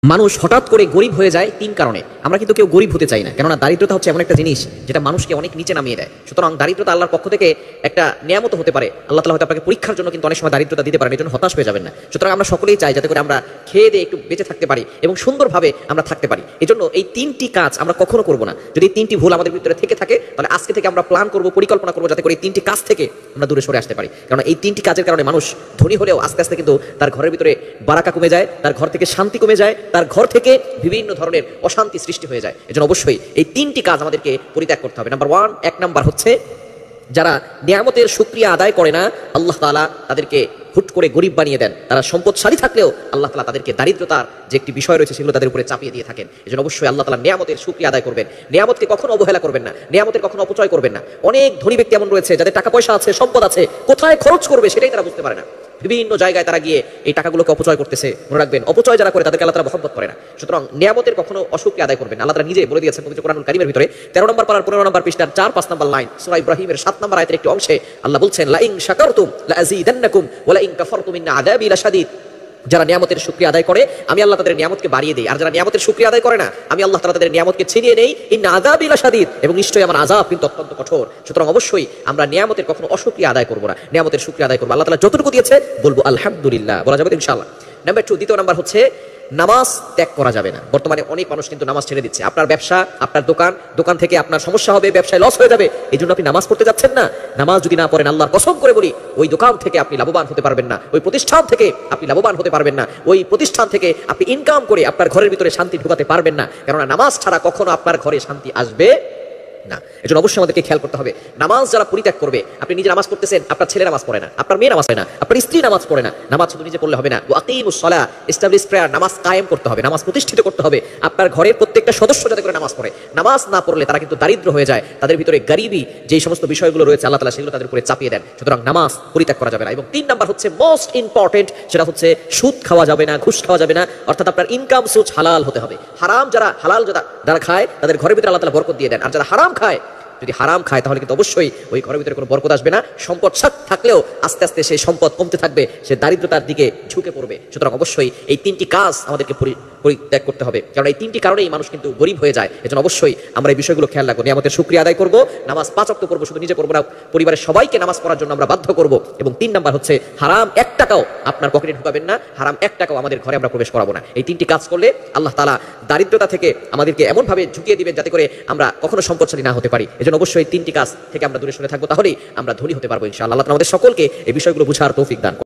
মানুষ হঠাৎ করে গরিব হয়ে যায় তিন কারণে। আমরা কিন্তু কেউ গরিব হতে চাই না, কেননা দারিদ্রতা হচ্ছে এমন একটা জিনিস যেটা মানুষকে অনেক নিচে নামিয়ে দেয়। সুতরাং দারিদ্রতা আল্লাহর পক্ষ থেকে একটা নিয়ামত হতে পারে। আল্লাহ তাআলা হয়তো আপনাকে পরীক্ষার জন্য কিন্তু অনেক সময় দারিদ্রতা দিতে পারেন, এই জন্য হতাশ হয়ে যাবেন না। সুতরাং আমরা সকলেই চাই যাতে করে আমরা খেয়ে দিয়ে একটু বেঁচে থাকতে পারি এবং সুন্দরভাবে আমরা থাকতে পারি। এই জন্য এই তিনটি কাজ আমরা কখনো করবো না। যদি এই তিনটি ভুল আমাদের ভিতরে থেকে থাকে, তাহলে আজকে থেকে আমরা প্ল্যান করবো, পরিকল্পনা করবো যাতে করে এই তিনটি কাজ থেকে আমরা দূরে সরে আসতে পারি। কারণ এই তিনটি কাজের কারণে মানুষ ধনী হলেও আস্তে আস্তে কিন্তু তার ঘরের ভিতরে বারাকা কমে যায়, তার ঘর থেকে শান্তি কমে যায়, তার ঘর থেকে বিভিন্ন ধরনের অশান্তি সৃষ্টি হয়ে যায়। এজন্য অবশ্যই এই তিনটি কাজ আমাদেরকে পরিত্যাগ করতে হবে। নাম্বার ওয়ান, এক নাম্বার হচ্ছে যারা নিয়ামতের শুকরিয়া আদায় করে না, আল্লাহ তাআলা তাদেরকে হুট করে গরিব বানিয়ে দেন। তারা সম্পদশালী থাকলেও আল্লাহ তাআলা তাদেরকে দারিদ্রতার যে একটি বিষয় রয়েছে সেগুলো তাদের উপরে চাপিয়ে দিয়ে থাকেন। এজন্য অবশ্যই আল্লাহ তাআলা নিয়ামতের শুকরিয়া আদায় করবেন। নিয়ামতকে কখনো অবহেলা করবেন না, নিয়ামতের কখনো অপচয় করবেন না। অনেক ধনী ব্যক্তি এমন রয়েছে যাদের টাকা পয়সা আছে, সম্পদ আছে, কোথায় খরচ করবে সেটাই তারা বুঝতে পারে না। বিভিন্ন জায়গায় তারা গিয়ে এই টাকাগুলোকে অপচয় করতেছে। মনে রাখবেন, অপচয় যারা করে তাদেরকে আল্লাহ তাআলা মহব্বত করে না। সুতরাং নিয়ামতের কখনো অশুকরিয়া আদায় করবেন না। আল্লাহ তাআলা নিজে বলে দিয়েছেন পবিত্র কোরআনুল কারীমের ভিতরে 13 নম্বর পারার 15 নম্বর পৃষ্ঠার 4-5 নম্বর লাইন সূরা ইব্রাহিমের 7 নম্বর আয়াতের একটি অংশে আল্লাহ বলছেন, লা ইন শাকারতুম লা আযীদান্নাকুম ওয়া লা ইন কাফারতুম ইন্না আযাবি লাশাদীদ। যারা নিয়ামতের শুকরিয়া আদায় করে আমি আল্লাহ তাদের নিয়ামতকে বাড়িয়ে দেই, আর যারা নিয়ামতের শুকরিয়া আদায় করে না আমি আল্লাহ তাআলা তাদের নিয়ামতকে ছিনিয়ে নেই। ইন্না আযাবি লাশাদীদ, এবং নিশ্চয়ই আমার আযাব কিন্তু অত্যন্ত কঠোর। সুতরাং অবশ্যই আমরা নিয়ামতের কখনো অশুকরিয়া আদায় করব না, নিয়ামতের শুকরিয়া আদায় করব। আল্লাহ তাআলা যতটুকু দিয়েছে বলবো আলহামদুলিল্লাহ, বলা যাবে ইনশাআল্লাহ। নাম্বার 2, দ্বিতীয় নাম্বার হচ্ছে নামাজ ত্যাগ করা যাবে না। বর্তমানে অনেক মানুষ কিন্তু নামাজ ছেড়ে দিচ্ছে। আপনার ব্যবসা, আপনার দোকান থেকে আপনার সমস্যা হবে, ব্যবসায় লস হয়ে যাবে, এই জন্য আপনি নামাজ পড়তে যাচ্ছেন না। নামাজ যদি না পড়েন, আল্লাহর কসম করে বলি, ওই দোকান থেকে আপনি লাভবান হতে পারবেন না, ওই প্রতিষ্ঠান থেকে আপনি লাভবান হতে পারবেন না, ওই প্রতিষ্ঠান থেকে আপনি ইনকাম করে আপনার ঘরের ভিতরে শান্তি ঢুকাতে পারবেন না। কেননা নামাজ ছাড়া কখনো আপনার ঘরে শান্তি আসবে না। এজন্য অবশ্যই আমাদেরকে খেয়াল করতে হবে, নামাজ যারা পরিত্যাগ করবে, আপনি নিজে নামাজ পড়তেছেন, আপনার ছেলে নামাজ পড়ে না, আপনার মেয়ে নামাজ পড়ে না, আপনার স্ত্রী নামাজ পড়ে না, নামাজ শুধু নিজে পড়লে হবে না। ওয়াকিমুস সালাহ, এস্টাবলিশ প্রেয়ার, নামাজ কায়েম করতে হবে, নামাজ প্রতিষ্ঠিত করতে হবে। আপনার ঘরের প্রত্যেকটা সদস্য যাতে করে নামাজ পড়ে। নামাজ না পড়লে তারা কিন্তু দারিদ্র হয়ে যায়, তাদের ভিতরে গরিবি যেই সমস্ত বিষয়গুলো রয়েছে আল্লাহ তাআলা সেগুলো তাদের উপরে চাপিয়ে দেন। সুতরাং নামাজ পরিত্যাগ করা যাবে না। এবং 3 নাম্বার হচ্ছে মোস্ট ইম্পর্টেন্ট, সেটা হচ্ছে সুদ খাওয়া যাবে না, ঘুষ খাওয়া যাবে না। অর্থাৎ আপনার ইনকাম সোর্স হালাল হতে হবে। হালাল যারা খায় তাদের ঘরের ভিতরে আল্লাহ তাআলা বরকত দিয়ে দেন, আর যারা হারাম খায়, যদি হারাম খায় তাহলে কিন্তু অবশ্যই ওই ঘরের ভিতরে কোনো বরকত আসবে না। সম্পদ থাকলেও আস্তে আস্তে সেই সম্পদ কমতে থাকবে, সে দারিদ্রতার দিকে ঝুঁকে পড়বে। সুতরাং অবশ্যই এই 3টি কাজ আমাদেরকে পরিত্যাগ করতে হবে, কারণ এই 3টি কারণেই মানুষ কিন্তু গরিব হয়ে যায়। এজন্য অবশ্যই আমরা এই বিষয়গুলো খেয়াল রাখবো। নিয়ামতের শুকরিয়া আদায় করব, নামাজ 5 ওয়াক্ত পড়বো, শুধু নিজে পড়বো না, পরিবারের সবাইকে নামাজ পড়ার জন্য আমরা বাধ্য করব। এবং 3 নাম্বার হচ্ছে হারাম 1 টাকাও আপনার পকেটে ঢুকাবেন না, হারাম 1 টাকাও আমাদের ঘরে আমরা প্রবেশ করাবো না। এই 3টি কাজ করলে আল্লাহ তাআলা দারিদ্রতা থেকে আমাদেরকে এমনভাবে ঝুঁকিয়ে দিবেন যাতে করে আমরা কখনো সম্পদশালী না হতে পারি। এজন্য অবশ্যই 3টি কাজ থেকে আমরা দূরে সরে থাকবো, তাহলেই আমরা ধনী হতে পারবো ইনশাআল্লাহ। আল্লাহ তাআলা আমাদের সকলকে এই বিষয়গুলো বুঝার তৌফিক দান করুন।